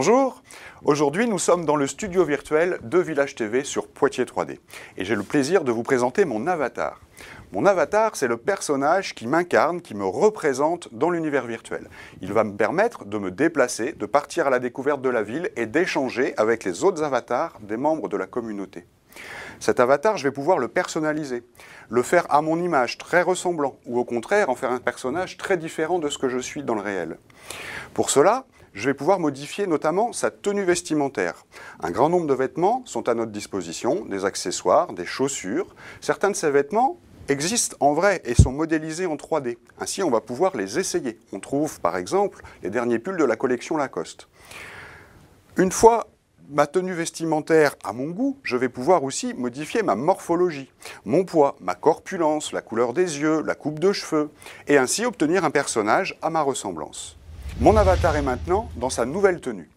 Bonjour, aujourd'hui nous sommes dans le studio virtuel de Village TV sur Poitiers 3D et j'ai le plaisir de vous présenter mon avatar. Mon avatar, c'est le personnage qui m'incarne, qui me représente dans l'univers virtuel. Il va me permettre de me déplacer, de partir à la découverte de la ville et d'échanger avec les autres avatars des membres de la communauté. Cet avatar, je vais pouvoir le personnaliser, le faire à mon image, très ressemblant, ou au contraire en faire un personnage très différent de ce que je suis dans le réel. Pour cela, je vais pouvoir modifier notamment sa tenue vestimentaire. Un grand nombre de vêtements sont à notre disposition, des accessoires, des chaussures. Certains de ces vêtements existent en vrai et sont modélisés en 3D. Ainsi, on va pouvoir les essayer. On trouve par exemple les derniers pulls de la collection Lacoste. Une fois ma tenue vestimentaire à mon goût, je vais pouvoir aussi modifier ma morphologie, mon poids, ma corpulence, la couleur des yeux, la coupe de cheveux, et ainsi obtenir un personnage à ma ressemblance. Mon avatar est maintenant dans sa nouvelle tenue.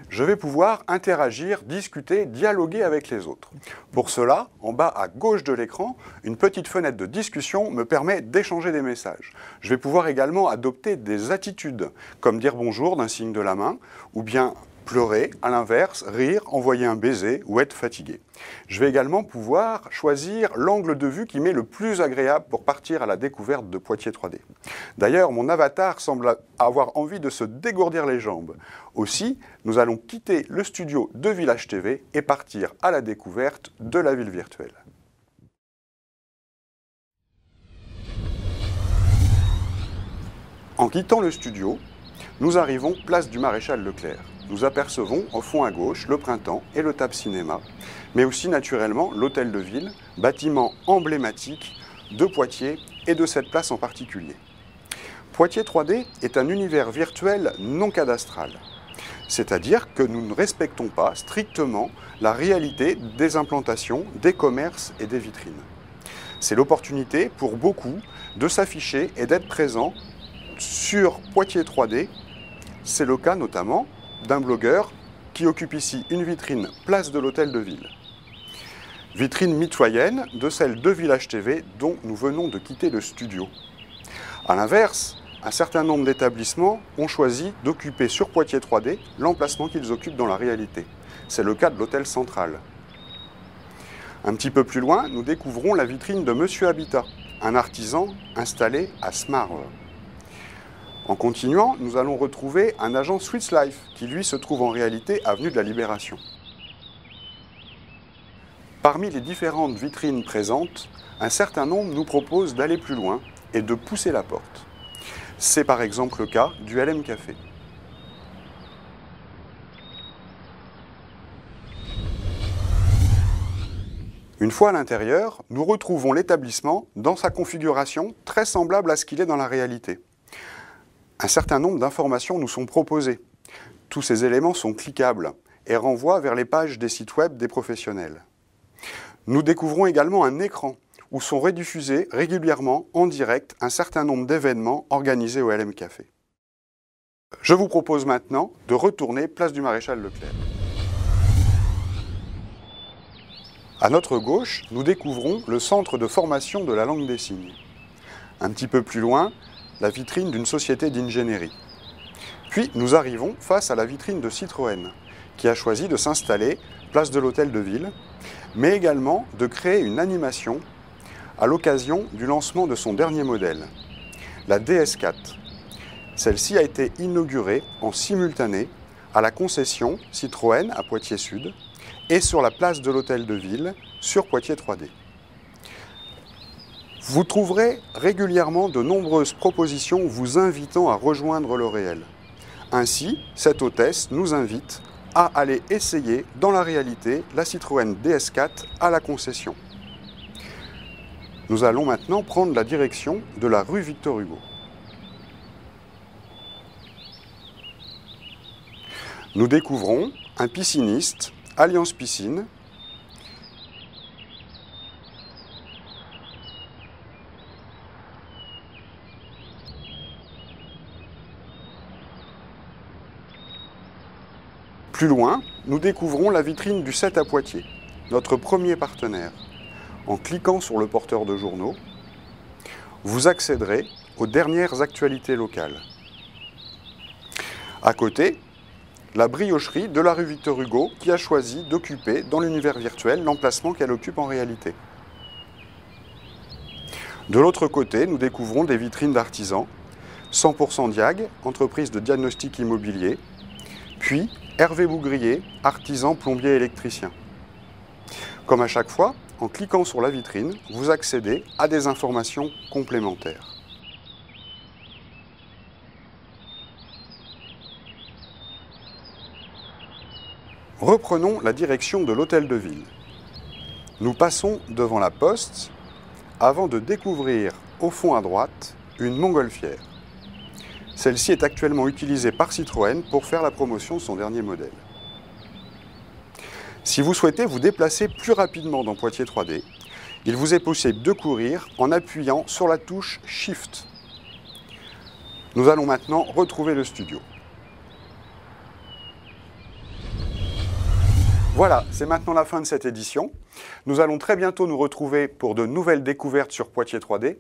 Je vais pouvoir interagir, discuter, dialoguer avec les autres. Pour cela, en bas à gauche de l'écran, une petite fenêtre de discussion me permet d'échanger des messages. Je vais pouvoir également adopter des attitudes, comme dire bonjour d'un signe de la main, ou bien pleurer, à l'inverse, rire, envoyer un baiser ou être fatigué. Je vais également pouvoir choisir l'angle de vue qui m'est le plus agréable pour partir à la découverte de Poitiers 3D. D'ailleurs, mon avatar semble avoir envie de se dégourdir les jambes. Aussi, nous allons quitter le studio de Village TV et partir à la découverte de la ville virtuelle. En quittant le studio, nous arrivons place du Maréchal Leclerc. Nous apercevons au fond à gauche le Printemps et le TAP Cinéma, mais aussi naturellement l'Hôtel de Ville, bâtiment emblématique de Poitiers et de cette place en particulier. Poitiers 3D est un univers virtuel non cadastral, c'est-à-dire que nous ne respectons pas strictement la réalité des implantations, des commerces et des vitrines. C'est l'opportunité pour beaucoup de s'afficher et d'être présent sur Poitiers 3D. C'est le cas notamment d'un blogueur qui occupe ici une vitrine place de l'Hôtel de Ville. Vitrine mitoyenne de celle de Village TV dont nous venons de quitter le studio. A l'inverse, un certain nombre d'établissements ont choisi d'occuper sur Poitiers 3D l'emplacement qu'ils occupent dans la réalité. C'est le cas de l'Hôtel Central. Un petit peu plus loin, nous découvrons la vitrine de Monsieur Habitat, un artisan installé à Smarve. En continuant, nous allons retrouver un agent Swiss Life qui, lui, se trouve en réalité avenue de la Libération. Parmi les différentes vitrines présentes, un certain nombre nous proposent d'aller plus loin et de pousser la porte. C'est par exemple le cas du LM Café. Une fois à l'intérieur, nous retrouvons l'établissement dans sa configuration très semblable à ce qu'il est dans la réalité. Un certain nombre d'informations nous sont proposées. Tous ces éléments sont cliquables et renvoient vers les pages des sites web des professionnels. Nous découvrons également un écran où sont rediffusés régulièrement en direct un certain nombre d'événements organisés au LM Café. Je vous propose maintenant de retourner place du Maréchal Leclerc. À notre gauche, nous découvrons le centre de formation de la langue des signes. Un petit peu plus loin, la vitrine d'une société d'ingénierie. Puis nous arrivons face à la vitrine de Citroën, qui a choisi de s'installer place de l'Hôtel de Ville, mais également de créer une animation à l'occasion du lancement de son dernier modèle, la DS4. Celle-ci a été inaugurée en simultané à la concession Citroën à Poitiers Sud et sur la place de l'Hôtel de Ville sur Poitiers 3D. Vous trouverez régulièrement de nombreuses propositions vous invitant à rejoindre le réel. Ainsi, cette hôtesse nous invite à aller essayer dans la réalité la Citroën DS4 à la concession. Nous allons maintenant prendre la direction de la rue Victor Hugo. Nous découvrons un pisciniste, Alliance Piscine, Plus loin, nous découvrons la vitrine du 7 à Poitiers, notre premier partenaire. En cliquant sur le porteur de journaux, vous accéderez aux dernières actualités locales. À côté, la briocherie de la rue Victor Hugo qui a choisi d'occuper dans l'univers virtuel l'emplacement qu'elle occupe en réalité. De l'autre côté, nous découvrons des vitrines d'artisans, 100% Diag, entreprise de diagnostic immobilier, puis Hervé Bougrier, artisan plombier électricien. Comme à chaque fois, en cliquant sur la vitrine, vous accédez à des informations complémentaires. Reprenons la direction de l'hôtel de ville. Nous passons devant la poste avant de découvrir au fond à droite une montgolfière. Celle-ci est actuellement utilisée par Citroën pour faire la promotion de son dernier modèle. Si vous souhaitez vous déplacer plus rapidement dans Poitiers 3D, il vous est possible de courir en appuyant sur la touche Shift. Nous allons maintenant retrouver le studio. Voilà, c'est maintenant la fin de cette édition. Nous allons très bientôt nous retrouver pour de nouvelles découvertes sur Poitiers 3D.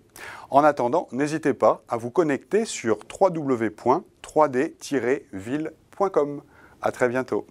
En attendant, n'hésitez pas à vous connecter sur www.3d-ville.com. À très bientôt.